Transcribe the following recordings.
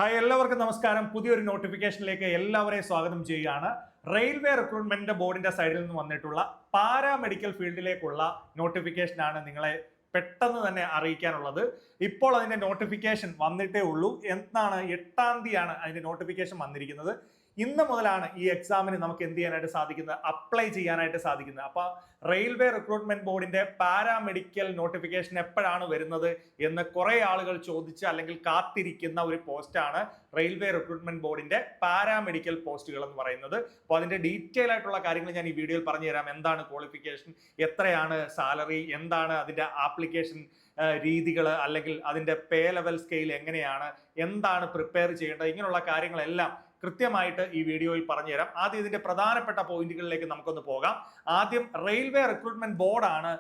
Hi എല്ലാവർക്കും നമസ്കാരം. പുതിയൊരു നോട്ടിഫിക്കേഷനിലേക്ക് എല്ലാവരെയും സ്വാഗതം ചെയ്യുകയാണ്. റെയിൽവേ റിക്രൂട്ട്മെന്റ് ബോർഡിന്റെ സൈഡിൽ നിന്ന് വന്നിട്ടുള്ള പാരാമെഡിക്കൽ ഫീൽഡിലേക്കുള്ള നോട്ടിഫിക്കേഷനാണ് നിങ്ങളെ പെട്ടെന്ന് തന്നെ അറിയിക്കാനുള്ളത്. ഇപ്പോൾ അതിന്റെ നോട്ടിഫിക്കേഷൻ വന്നിട്ടേ ഉള്ളൂ. എന്നാണ് 8-ാം തീയതിയാണ് അതിന്റെ നോട്ടിഫിക്കേഷൻ വന്നിരിക്കുന്നത്. ഇന്ന് മുതലാണ് ഈ എക്സാമിന് നമുക്ക് എന്ത് ചെയ്യാനായിട്ട് സാധിക്കുന്നത്, അപ്ലൈ ചെയ്യാനായിട്ട് സാധിക്കുന്നത്. അപ്പൊ റെയിൽവേ റിക്രൂട്ട്മെന്റ് ബോർഡിന്റെ പാരാമെഡിക്കൽ നോട്ടിഫിക്കേഷൻ എപ്പോഴാണ് വരുന്നത് എന്ന് കുറെ ആളുകൾ ചോദിച്ച് അല്ലെങ്കിൽ കാത്തിരിക്കുന്ന ഒരു പോസ്റ്റാണ് റെയിൽവേ റിക്രൂട്ട്മെന്റ് ബോർഡിന്റെ പാരാമെഡിക്കൽ പോസ്റ്റുകൾ എന്ന് പറയുന്നത്. അപ്പോൾ അതിന്റെ ഡീറ്റെയിൽ ആയിട്ടുള്ള കാര്യങ്ങൾ ഞാൻ ഈ വീഡിയോയിൽ പറഞ്ഞു തരാം. എന്താണ് ക്വാളിഫിക്കേഷൻ, എത്രയാണ് സാലറി, എന്താണ് അതിന്റെ ആപ്ലിക്കേഷൻ രീതികൾ, അല്ലെങ്കിൽ അതിന്റെ പേ ലെവൽ സ്കെയിൽ എങ്ങനെയാണ്, എന്താണ് പ്രിപ്പയർ ചെയ്യേണ്ടത്, ഇങ്ങനെയുള്ള കാര്യങ്ങളെല്ലാം കൃത്യമായിട്ട് ഈ വീഡിയോയിൽ പറഞ്ഞുതരാം. ആദ്യം ഇതിന്റെ പ്രധാനപ്പെട്ട പോയിന്റുകളിലേക്ക് നമുക്കൊന്ന് പോകാം. ആദ്യം റെയിൽവേ റിക്രൂട്ട്മെന്റ് ബോർഡാണ്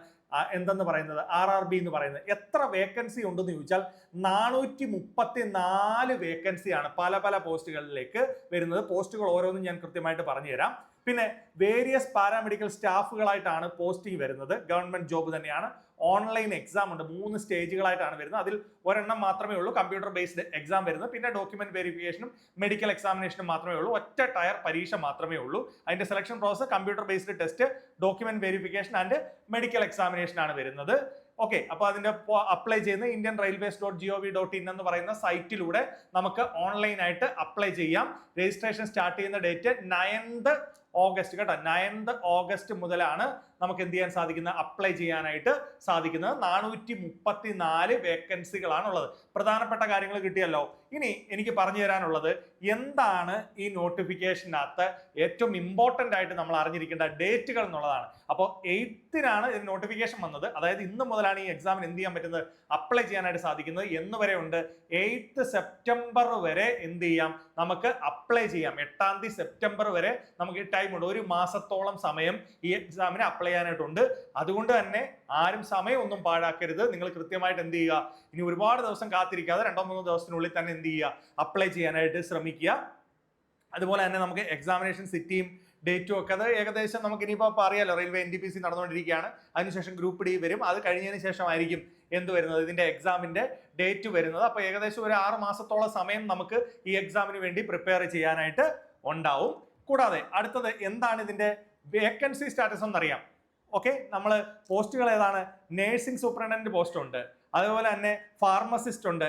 എന്തെന്ന് പറയുന്നത്, RRB എന്ന് പറയുന്നത്. എത്ര വേക്കൻസി ഉണ്ടെന്ന് ചോദിച്ചാൽ 434 വേക്കൻസിയാണ് പല പല പോസ്റ്റുകളിലേക്ക് വരുന്നത്. പോസ്റ്റുകൾ ഓരോന്നും ഞാൻ കൃത്യമായിട്ട് പറഞ്ഞുതരാം. പിന്നെ വേരിയസ് പാരാമെഡിക്കൽ സ്റ്റാഫുകളായിട്ടാണ് പോസ്റ്റിംഗ് വരുന്നത്. ഗവൺമെന്റ് ജോബ് തന്നെയാണ്. ഓൺലൈൻ എക്സാം ഉണ്ട്. 3 സ്റ്റേജുകളായിട്ടാണ് വരുന്നത്. അതിൽ ഒരെണ്ണം മാത്രമേ ഉള്ളൂ കമ്പ്യൂട്ടർ ബേസ്ഡ് എക്സാം വരുന്നത്. പിന്നെ ഡോക്യുമെന്റ് വെരിഫിക്കേഷനും മെഡിക്കൽ എക്സാമിനേഷനും മാത്രമേ ഉള്ളൂ. ഒറ്റ ടയർ പരീക്ഷ മാത്രമേ ഉള്ളൂ. അതിന്റെ selection process computer based test, document verification and medical examination ആണ് വരുന്നത്. ഓക്കെ, അപ്പൊ അതിന്റെ അപ്ലൈ ചെയ്യുന്ന indianrailways.gov.in എന്ന് പറയുന്ന സൈറ്റിലൂടെ നമുക്ക് ഓൺലൈൻ ആയിട്ട് അപ്ലൈ ചെയ്യാം. രജിസ്ട്രേഷൻ സ്റ്റാർട്ട് ചെയ്യുന്ന ഡേറ്റ് 9th ഓഗസ്റ്റ് കേട്ടോ. 9th ഓഗസ്റ്റ് മുതലാണ് നമുക്ക് എന്ത് ചെയ്യാൻ സാധിക്കുന്നത്, അപ്ലൈ ചെയ്യാനായിട്ട് സാധിക്കുന്നത്. 434 വേക്കൻസികളാണ് ഉള്ളത്. പ്രധാനപ്പെട്ട കാര്യങ്ങൾ കിട്ടിയല്ലോ. ഇനി എനിക്ക് പറഞ്ഞു തരാനുള്ളത് എന്താണ് ഈ നോട്ടിഫിക്കേഷനകത്ത് ഏറ്റവും ഇമ്പോർട്ടന്റ് ആയിട്ട് നമ്മൾ അറിഞ്ഞിരിക്കേണ്ട ഡേറ്റുകൾ എന്നുള്ളതാണ്. അപ്പോൾ 8-നാണ് ഇതിന് നോട്ടിഫിക്കേഷൻ വന്നത്. അതായത് ഇന്ന് മുതലാണ് ഈ എക്സാമിന് എന്ത് ചെയ്യാൻ പറ്റുന്നത്, അപ്ലൈ ചെയ്യാനായിട്ട് സാധിക്കുന്നത്. എന്ന് വരെ ഉണ്ട്. 8th സെപ്റ്റംബർ വരെ എന്ത് ചെയ്യാം, നമുക്ക് അപ്ലൈ ചെയ്യാം. 8-ാം തീയതി സെപ്റ്റംബർ വരെ നമുക്ക് ടൈം ഉണ്ട്. 1 മാസത്തോളം സമയം ഈ എക്സാമിന് അപ്ലൈ ചെയ്യാനായിട്ടുണ്ട്. അതുകൊണ്ട് തന്നെ ആരും സമയം ഒന്നും പാഴാക്കരുത്. നിങ്ങൾ കൃത്യമായിട്ട് എന്ത് ചെയ്യുക, ഇനി ഒരുപാട് ദിവസം കാത്തിരിക്കാതെ 2-3 ദിവസത്തിനുള്ളിൽ തന്നെ എന്ത് ചെയ്യുക, അപ്ലൈ ചെയ്യാനായിട്ട് ശ്രമിക്കുക. അതുപോലെ തന്നെ നമുക്ക് എക്സാമിനേഷൻ സിറ്റിയും ഡേറ്റും ഒക്കെ അത് ഏകദേശം നമുക്ക് ഇനിയിപ്പോൾ അറിയാലോ, റെയിൽവേ NTPC നടന്നുകൊണ്ടിരിക്കുകയാണ്. അതിനുശേഷം ഗ്രൂപ്പ് D വരും. അത് കഴിഞ്ഞതിന് ശേഷമായിരിക്കും എന്ത് വരുന്നത്, ഇതിന്റെ എക്സാമിന്റെ ഡേറ്റ് വരുന്നത്. അപ്പോൾ ഏകദേശം ഒരു 6 മാസത്തോളം സമയം നമുക്ക് ഈ എക്സാമിന് വേണ്ടി പ്രിപ്പയർ ചെയ്യാനായിട്ട് ഉണ്ടാവും. കൂടാതെ അടുത്തത് എന്താണ് ഇതിന്റെ വേക്കൻസി സ്റ്റാറ്റസ് എന്നറിയാം. ഓക്കെ, നമ്മൾ പോസ്റ്റുകൾ ഏതാണ്, നേഴ്സിംഗ് സൂപ്രണ്ടന്റ് പോസ്റ്റ് ഉണ്ട്, അതുപോലെ തന്നെ ഫാർമസിസ്റ്റ് ഉണ്ട്,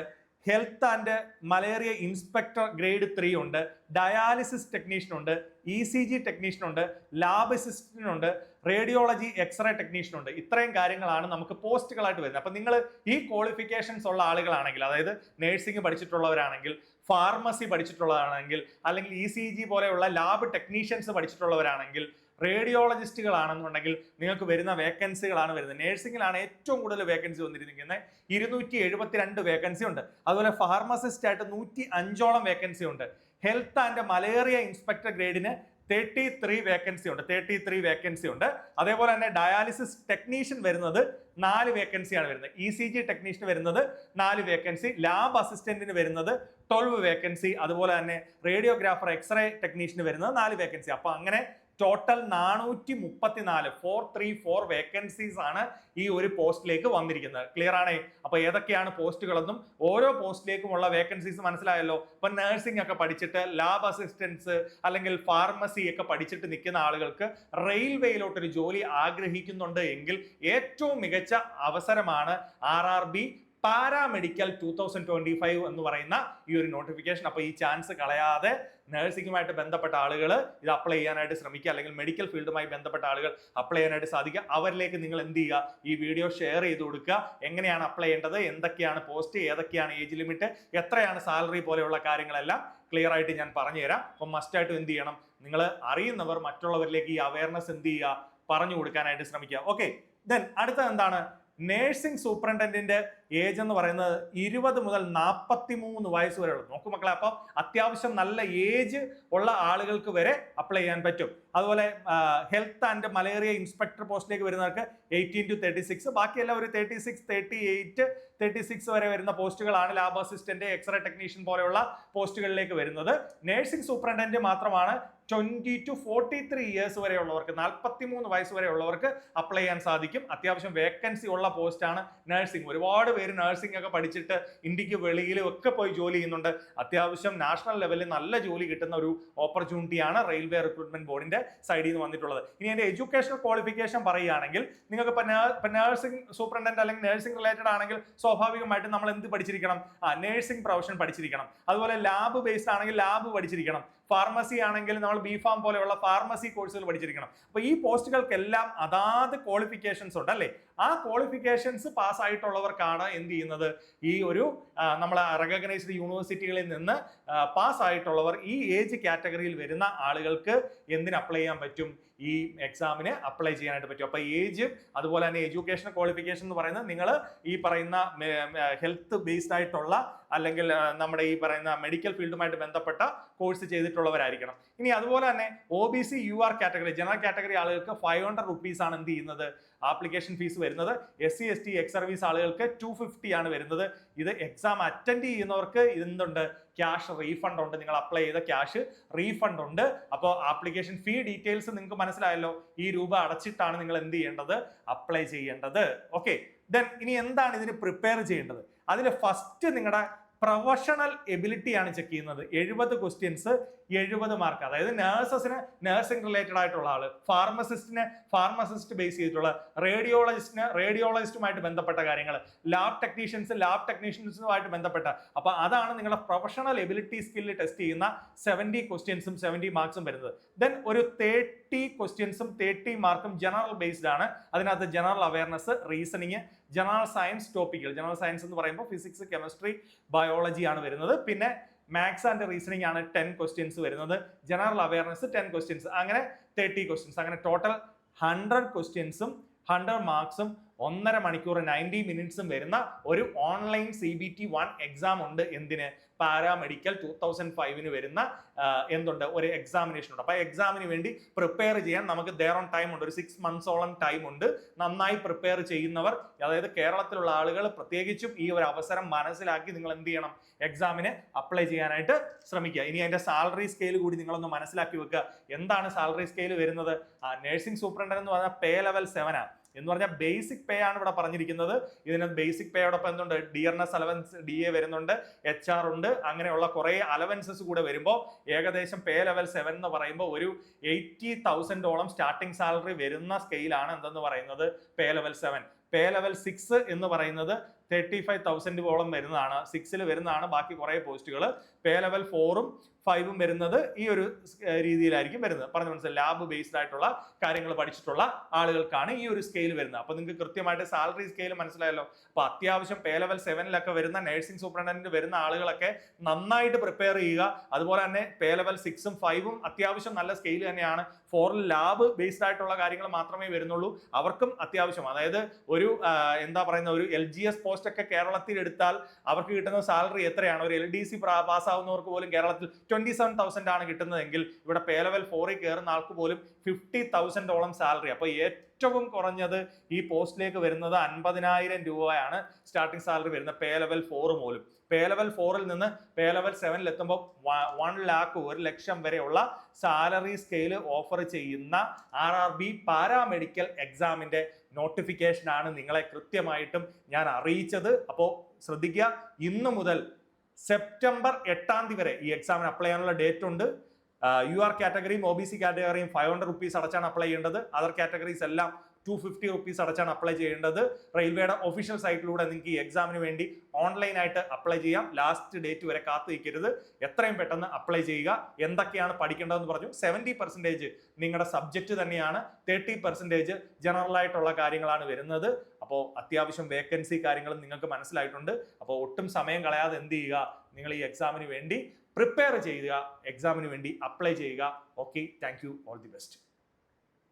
health and malaria inspector grade 3 ഉണ്ട്, ഡയാലിസിസ് ടെക്നീഷ്യൻ ഉണ്ട്, ECG ടെക്നീഷ്യൻ ഉണ്ട്, ലാബ് അസിസ്റ്റന്റ് ഉണ്ട്, റേഡിയോളജി എക്സ്റേ ടെക്നീഷ്യൻ ഉണ്ട്. ഇത്രയും കാര്യങ്ങളാണ് നമുക്ക് പോസ്റ്റുകളായിട്ട് വരുന്നത്. അപ്പം നിങ്ങൾ ഈ ക്വാളിഫിക്കേഷൻസ് ഉള്ള ആളുകളാണെങ്കിൽ, അതായത് നേഴ്സിംഗ് പഠിച്ചിട്ടുള്ളവരാണെങ്കിൽ, ഫാർമസി പഠിച്ചിട്ടുള്ളതാണെങ്കിൽ, അല്ലെങ്കിൽ ECG പോലെയുള്ള ലാബ് ടെക്നീഷ്യൻസ് പഠിച്ചിട്ടുള്ളവരാണെങ്കിൽ, റേഡിയോളജിസ്റ്റുകളാണെന്നുണ്ടെങ്കിൽ നിങ്ങൾക്ക് വരുന്ന വേക്കൻസികളാണ് വരുന്നത്. നേഴ്സിംഗിലാണ് ഏറ്റവും കൂടുതൽ വേക്കൻസി വന്നിരിക്കുന്നത്. 272 വേക്കൻസി ഉണ്ട്. അതുപോലെ ഫാർമസിസ്റ്റ് ആയിട്ട് 105ഓളം വേക്കൻസി ഉണ്ട്. ഹെൽത്ത് ആൻഡ് മലേറിയ ഇൻസ്പെക്ടർ ഗ്രേഡിന് 33 വേക്കൻസി ഉണ്ട്. 33 വേക്കൻസി ഉണ്ട്. അതേപോലെ തന്നെ ഡയാലിസിസ് ടെക്നീഷ്യൻ വരുന്നത് 4 വേക്കൻസിയാണ് വരുന്നത്. ECG ടെക്നീഷ്യൻ വരുന്നത് 4 വേക്കൻസി. ലാബ് അസിസ്റ്റന്റിന് വരുന്നത് 12 വേക്കൻസി. അതുപോലെ തന്നെ റേഡിയോഗ്രാഫർ എക്സ്റേ ടെക്നീഷ്യന് വരുന്നത് 4 വേക്കൻസി. അപ്പൊ അങ്ങനെ ടോട്ടൽ 434 വേക്കൻസീസ് ആണ് ഈ ഒരു പോസ്റ്റിലേക്ക് വന്നിരിക്കുന്നത്. ക്ലിയർ ആണേ? അപ്പൊ ഏതൊക്കെയാണ് പോസ്റ്റുകളെന്നും ഓരോ പോസ്റ്റിലേക്കുമുള്ള വേക്കൻസീസ് മനസ്സിലായല്ലോ. ഇപ്പൊ നഴ്സിംഗ് ഒക്കെ പഠിച്ചിട്ട്, ലാബ് അസിസ്റ്റൻസ് അല്ലെങ്കിൽ ഫാർമസി ഒക്കെ പഠിച്ചിട്ട് നിൽക്കുന്ന ആളുകൾക്ക് റെയിൽവേയിലോട്ടൊരു ജോലി ആഗ്രഹിക്കുന്നുണ്ട് എങ്കിൽ ഏറ്റവും മികച്ച അവസരമാണ് RRB പാരാമെഡിക്കൽ 2025 എന്ന് പറയുന്ന ഈ ഒരു നോട്ടിഫിക്കേഷൻ. അപ്പൊ ഈ ചാൻസ് കളയാതെ നഴ്സിംഗുമായിട്ട് ബന്ധപ്പെട്ട ആളുകൾ ഇത് അപ്ലൈ ചെയ്യാനായിട്ട് ശ്രമിക്കുക, അല്ലെങ്കിൽ മെഡിക്കൽ ഫീൽഡുമായി ബന്ധപ്പെട്ട ആളുകൾ അപ്ലൈ ചെയ്യാനായിട്ട് സാധിക്കുക. അവരിലേക്ക് നിങ്ങൾ എന്ത് ചെയ്യുക, ഈ വീഡിയോ ഷെയർ ചെയ്ത് കൊടുക്കുക. എങ്ങനെയാണ് അപ്ലൈ ചെയ്യേണ്ടത്, എന്തൊക്കെയാണ് പോസ്റ്റ്, ഏതൊക്കെയാണ് ഏജ് ലിമിറ്റ്, എത്രയാണ് സാലറി പോലെയുള്ള കാര്യങ്ങളെല്ലാം ക്ലിയർ ആയിട്ട് ഞാൻ പറഞ്ഞുതരാം. അപ്പം മസ്റ്റായിട്ടും എന്ത് ചെയ്യണം, നിങ്ങൾ അറിയുന്നവർ മറ്റുള്ളവരിലേക്ക് ഈ അവയർനെസ് എന്ത് ചെയ്യുക, പറഞ്ഞു കൊടുക്കാനായിട്ട് ശ്രമിക്കുക. ഓക്കെ, ദെൻ അടുത്തത് എന്താണ്, നേഴ്സിംഗ് സൂപ്രണ്ടന്റിന്റെ ഏജ് എന്ന് പറയുന്നത് 20 മുതൽ 43 വയസ്സ് വരെ ഉള്ളു. നോക്കൂ മക്കളെ, അപ്പം അത്യാവശ്യം നല്ല ഏജ് ഉള്ള ആളുകൾക്ക് വരെ അപ്ലൈ ചെയ്യാൻ പറ്റും. അതുപോലെ ഹെൽത്ത് ആൻഡ് മലേറിയ ഇൻസ്പെക്ടർ പോസ്റ്റിലേക്ക് വരുന്നവർക്ക് 18 to 36, ബാക്കിയെല്ലാം ഒരു 36, 38, 36 വരെ വരുന്ന പോസ്റ്റുകളാണ്. ലാബ് അസിസ്റ്റന്റ്, എക്സ്റേ ടെക്നീഷ്യൻ പോലെയുള്ള പോസ്റ്റുകളിലേക്ക് വരുന്നത്. നേഴ്സിംഗ് സൂപ്രണ്ടന്റ് മാത്രമാണ് 20 to 43 ഇയേഴ്സ് വരെ ഉള്ളവർക്ക്, 43 വയസ്സ് വരെ ഉള്ളവർക്ക് അപ്ലൈ ചെയ്യാൻ സാധിക്കും. അത്യാവശ്യം വേക്കൻസി ഉള്ള പോസ്റ്റാണ് നഴ്സിംഗ്. ഒരുപാട് പേര് നഴ്സിംഗ് ഒക്കെ പഠിച്ചിട്ട് ഇന്ത്യക്ക് വെളിയിലും ഒക്കെ പോയി ജോലി ചെയ്യുന്നുണ്ട്. അത്യാവശ്യം നാഷണൽ ലെവലിൽ നല്ല ജോലി കിട്ടുന്ന ഒരു ഓപ്പർച്യൂണിറ്റിയാണ് റെയിൽവേ റിക്രൂട്ട്മെന്റ് ബോർഡിന്റെ സൈഡിൽ നിന്ന് വന്നിട്ടുള്ളത്. ഇനി എന്റെ എഡ്യൂക്കേഷണൽ ക്വാളിഫിക്കേഷൻ പറയുകയാണെങ്കിൽ നിങ്ങൾക്ക് ഇപ്പൊ നഴ്സിംഗ് സൂപ്രണ്ടന്റ് അല്ലെങ്കിൽ നഴ്സിംഗ് റിലേറ്റഡ് ആണെങ്കിൽ സ്വാഭാവികമായിട്ടും നമ്മൾ എന്ത് പഠിച്ചിരിക്കണം? നഴ്സിംഗ് പ്രൊഫഷൻ പഠിച്ചിരിക്കണം. അതുപോലെ ലാബ് ബേസ്ഡ് ആണെങ്കിൽ ലാബ് പഠിച്ചിരിക്കണം. ഫാർമസി ആണെങ്കിൽ നമ്മൾ ബിഫാം പോലെയുള്ള ഫാർമസി കോഴ്സുകൾ പഠിച്ചിരിക്കണം. അപ്പൊ ഈ പോസ്റ്റുകൾക്കെല്ലാം അതാത് ക്വാളിഫിക്കേഷൻസ് ഉണ്ട് അല്ലേ? ആ ക്വാളിഫിക്കേഷൻസ് പാസ് ആയിട്ടുള്ളവർക്കാണ് എന്ത് ചെയ്യുന്നത്, ഈ ഒരു നമ്മളെ റെക്കഗ്നൈസ്ഡ് യൂണിവേഴ്സിറ്റികളിൽ നിന്ന് പാസ് ആയിട്ടുള്ളവർ ഈ ഏജ് കാറ്റഗറിയിൽ വരുന്ന ആളുകൾക്ക് എന്തിന് അപ്ലൈ ചെയ്യാൻ പറ്റും? ഈ എക്സാമിന് അപ്ലൈ ചെയ്യാനായിട്ട് പറ്റും. അപ്പൊ ഏജ് അതുപോലെ തന്നെ എഡ്യൂക്കേഷൻ ക്വാളിഫിക്കേഷൻ എന്ന് പറയുന്നത് നിങ്ങൾ ഈ പറയുന്ന ഹെൽത്ത് ബേസ്ഡ് ആയിട്ടുള്ള അല്ലെങ്കിൽ നമ്മുടെ ഈ പറയുന്ന മെഡിക്കൽ ഫീൽഡുമായിട്ട് ബന്ധപ്പെട്ട കോഴ്സ് ചെയ്തിട്ടുള്ളവരായിരിക്കണം. ഇനി അതുപോലെ തന്നെ OBC UR category general category ആളുകൾക്ക് 500 റുപ്പീസ് ആണ് എന്ത് ചെയ്യുന്നത് ആപ്ലിക്കേഷൻ ഫീസ് വരുന്നത്. SC ST എക്സ് സർവീസ് ആളുകൾക്ക് 250 ആണ് വരുന്നത്. ഇത് എക്സാം അറ്റൻഡ് ചെയ്യുന്നവർക്ക് എന്തുണ്ട്? ക്യാഷ് റീഫണ്ട് ഉണ്ട്. നിങ്ങൾ അപ്ലൈ ചെയ്ത ക്യാഷ് റീഫണ്ട് ഉണ്ട്. അപ്പോൾ ആപ്ലിക്കേഷൻ ഫീ ഡീറ്റെയിൽസ് നിങ്ങൾക്ക് മനസ്സിലായല്ലോ. ഈ രൂപ അടച്ചിട്ടാണ് നിങ്ങൾ എന്ത് ചെയ്യേണ്ടത്? അപ്ലൈ ചെയ്യേണ്ടത്. ഓക്കെ, ദെൻ ഇനി എന്താണ് ഇതിന് പ്രിപ്പയർ ചെയ്യേണ്ടത്? അതിൽ ഫസ്റ്റ് നിങ്ങളുടെ പ്രൊഫഷണൽ എബിലിറ്റി ആണ് ചെക്ക് ചെയ്യുന്നത്. 70 ക്വസ്റ്റ്യൻസ് 70 മാർക്ക്. അതായത് നഴ്സസിന് നഴ്സിംഗ് റിലേറ്റഡ് ആയിട്ടുള്ള ആള്, ഫാർമസിസ്റ്റിന് ഫാർമസിസ്റ്റ് ബേസ് ചെയ്തിട്ടുള്ള, റേഡിയോളജിസ്റ്റിന് റേഡിയോളജിസ്റ്റുമായിട്ട് ബന്ധപ്പെട്ട കാര്യങ്ങൾ, ലാബ് ടെക്നീഷ്യൻസുമായിട്ട് ബന്ധപ്പെട്ട. അപ്പൊ അതാണ് നിങ്ങളുടെ പ്രൊഫഷണൽ എബിലിറ്റി സ്കില്ല് ടെസ്റ്റ് ചെയ്യുന്ന 70 ക്വസ്റ്റ്യൻസും 70 മാർക്സും വരുന്നത്. ദെൻ ഒരു 30 ക്വസ്റ്റ്യൻസും 30 മാർക്കും ജനറൽ ബേസ്ഡ് ആണ്. അതിനകത്ത് general awareness, reasoning, general science topical. General science എന്ന് പറയുമ്പോൾ ഫിസിക്സ്, കെമിസ്ട്രി, ബയോളജി ആണ് വരുന്നത്. പിന്നെ മാത്സ് ആൻഡ് റീസണിങ് ആണ് 10 ക്വസ്റ്റ്യൻസ് വരുന്നത്. ജനറൽ അവയർനെസ് 10 ക്വസ്റ്റ്യൻസ്, അങ്ങനെ 30 ക്വസ്റ്റ്യൻസ്. അങ്ങനെ ടോട്ടൽ 100 ക്വസ്റ്റ്യൻസും 100 മാർക്സും 1.5 മണിക്കൂർ 90 മിനിറ്റ്സും വരുന്ന ഒരു ഓൺലൈൻ CBT 1 എക്സാം ഉണ്ട്. എന്തിന്? പാരാമെഡിക്കൽ 2005 വരുന്ന എന്തുണ്ട്? ഒരു എക്സാമിനേഷൻ ഉണ്ട്. അപ്പൊ എക്സാമിന് വേണ്ടി പ്രിപ്പയർ ചെയ്യാൻ നമുക്ക് there on ടൈം ഉണ്ട്. ഒരു 6 മന്ത്സോളം ടൈം ഉണ്ട്. നന്നായി പ്രിപ്പയർ ചെയ്യുന്നവർ, അതായത് കേരളത്തിലുള്ള ആളുകൾ പ്രത്യേകിച്ചും ഈ ഒരു അവസരം മനസ്സിലാക്കി നിങ്ങൾ എന്ത് ചെയ്യണം? എക്സാമിന് അപ്ലൈ ചെയ്യാനായിട്ട് ശ്രമിക്കുക. ഇനി അതിന്റെ സാലറി സ്കെയിൽ കൂടി നിങ്ങളൊന്ന് മനസ്സിലാക്കി വെക്കുക. എന്താണ് സാലറി സ്കെയിൽ വരുന്നത്? നഴ്സിംഗ് സൂപ്രണ്ടന്റ് എന്ന് പറഞ്ഞാൽ പേ ലെവൽ 7 ആണ്. എന്ന് പറഞ്ഞാൽ ബേസിക് പേ ആണ് ഇവിടെ പറഞ്ഞിരിക്കുന്നത്. ഇതിനകത്ത് ബേസിക് പേയോടൊപ്പം എന്തുണ്ട്? ഡിയർനെസ് അലവൻസ്, DA വരുന്നുണ്ട്, HR ഉണ്ട്, അങ്ങനെയുള്ള കുറെ അലവൻസസ് കൂടെ വരുമ്പോൾ ഏകദേശം പേ ലെവൽ 7 എന്ന് പറയുമ്പോൾ ഒരു 80,000ഓളം സ്റ്റാർട്ടിംഗ് സാലറി വരുന്ന സ്കെയിലാണ് എന്തെന്ന് പറയുന്നത് പേ ലെവൽ 7. പേ ലെവൽ 6 എന്ന് പറയുന്നത് 35,000ഓളം വരുന്നതാണ്. 6ൽ വരുന്നതാണ് ബാക്കി കുറെ പോസ്റ്റുകൾ. പേ ലെവൽ 4ഉം 5ഉം വരുന്നത് ഈ ഒരു രീതിയിലായിരിക്കും വരുന്നത്. പറഞ്ഞു മനസ്സിലായി? ലാബ് ബേസ്ഡ് ആയിട്ടുള്ള കാര്യങ്ങൾ പഠിച്ചിട്ടുള്ള ആളുകൾക്കാണ് ഈ ഒരു സ്കെയിൽ വരുന്നത്. അപ്പൊ നിങ്ങൾക്ക് കൃത്യമായിട്ട് സാലറി സ്കെയിൽ മനസ്സിലായല്ലോ. അപ്പൊ അത്യാവശ്യം പേ ലെവൽ 7ലൊക്കെ വരുന്ന നഴ്സിംഗ് സൂപ്രണ്ടന്റ് വരുന്ന ആളുകളൊക്കെ നന്നായിട്ട് പ്രിപ്പയർ ചെയ്യുക. അതുപോലെ തന്നെ പേ ലെവൽ 6ഉം 5ഉം അത്യാവശ്യം നല്ല സ്കെയിൽ തന്നെയാണ്. 4ൽ ലാബ് ബേസ്ഡ് ആയിട്ടുള്ള കാര്യങ്ങൾ മാത്രമേ വരുന്നുള്ളൂ. അവർക്കും അത്യാവശ്യം, അതായത് ഒരു എന്താ പറയുന്ന ഒരു LGS പോസ്റ്റ് ഒക്കെ കേരളത്തിൽ എടുത്താൽ അവർക്ക് കിട്ടുന്ന സാലറി എത്രയാണ്? ഒരു LDC പാസ്സാവുന്നവർക്ക് പോലും കേരളത്തിൽ 27,000 ആണ് കിട്ടുന്നതെങ്കിൽ ഇവിടെ പേ ലെവൽ 4ൽ കയറുന്ന ആൾക്ക് പോലും 50,000ഓളം സാലറി. അപ്പൊ ഏറ്റവും കുറഞ്ഞത് ഈ പോസ്റ്റിലേക്ക് വരുന്നത് 50,000 രൂപയാണ് സ്റ്റാർട്ടിംഗ് സാലറി വരുന്നത് പേ ലെവൽ 4 പോലും. പേ ലെവൽ 4ൽ നിന്ന് പേ ലെവൽ 7ൽ എത്തുമ്പോൾ 1 lakh 1 ലക്ഷം വരെയുള്ള സാലറി സ്കെയിൽ ഓഫർ ചെയ്യുന്ന RRB പാരാമെഡിക്കൽ എക്സാമിന്റെ നോട്ടിഫിക്കേഷൻ ആണ് നിങ്ങളെ കൃത്യമായിട്ടും ഞാൻ അറിയിച്ചത്. അപ്പോൾ ശ്രദ്ധിക്കുക, ഇന്ന് മുതൽ സെപ്റ്റംബർ 8 വരെ ഈ എക്സാമിന് അപ്ലൈ ചെയ്യാനുള്ള ഡേറ്റ് ഉണ്ട്. UR കാറ്റഗറിയും OBC കാറ്റഗറിയും 500 റുപ്പീസ് അടച്ചാണ് അപ്ലൈ ചെയ്യേണ്ടത്. അതർ കാറ്റഗറീസ് എല്ലാം 250 റുപ്പീസ് അടച്ചാണ് അപ്ലൈ ചെയ്യേണ്ടത്. റെയിൽവേയുടെ ഒഫീഷ്യൽ സൈറ്റിലൂടെ നിങ്ങൾക്ക് ഈ എക്സാമിന് വേണ്ടി ഓൺലൈനായിട്ട് അപ്ലൈ ചെയ്യാം. ലാസ്റ്റ് ഡേറ്റ് വരെ കാത്തു നിൽക്കരുത്. എത്രയും പെട്ടെന്ന് അപ്ലൈ ചെയ്യുക. എന്തൊക്കെയാണ് പഠിക്കേണ്ടതെന്ന് പറഞ്ഞു. 70% നിങ്ങളുടെ സബ്ജക്റ്റ് തന്നെയാണ്. 30% ജനറൽ ആയിട്ടുള്ള കാര്യങ്ങളാണ് വരുന്നത്. അപ്പോൾ അത്യാവശ്യം വേക്കൻസി കാര്യങ്ങളും നിങ്ങൾക്ക് മനസ്സിലായിട്ടുണ്ട്. അപ്പോൾ ഒട്ടും സമയം കളയാതെ എന്ത് ചെയ്യുക? നിങ്ങൾ ഈ എക്സാമിന് വേണ്ടി പ്രിപ്പയർ ചെയ്യുക, എക്സാമിന് വേണ്ടി അപ്ലൈ ചെയ്യുക. Okay, thank you, all the best.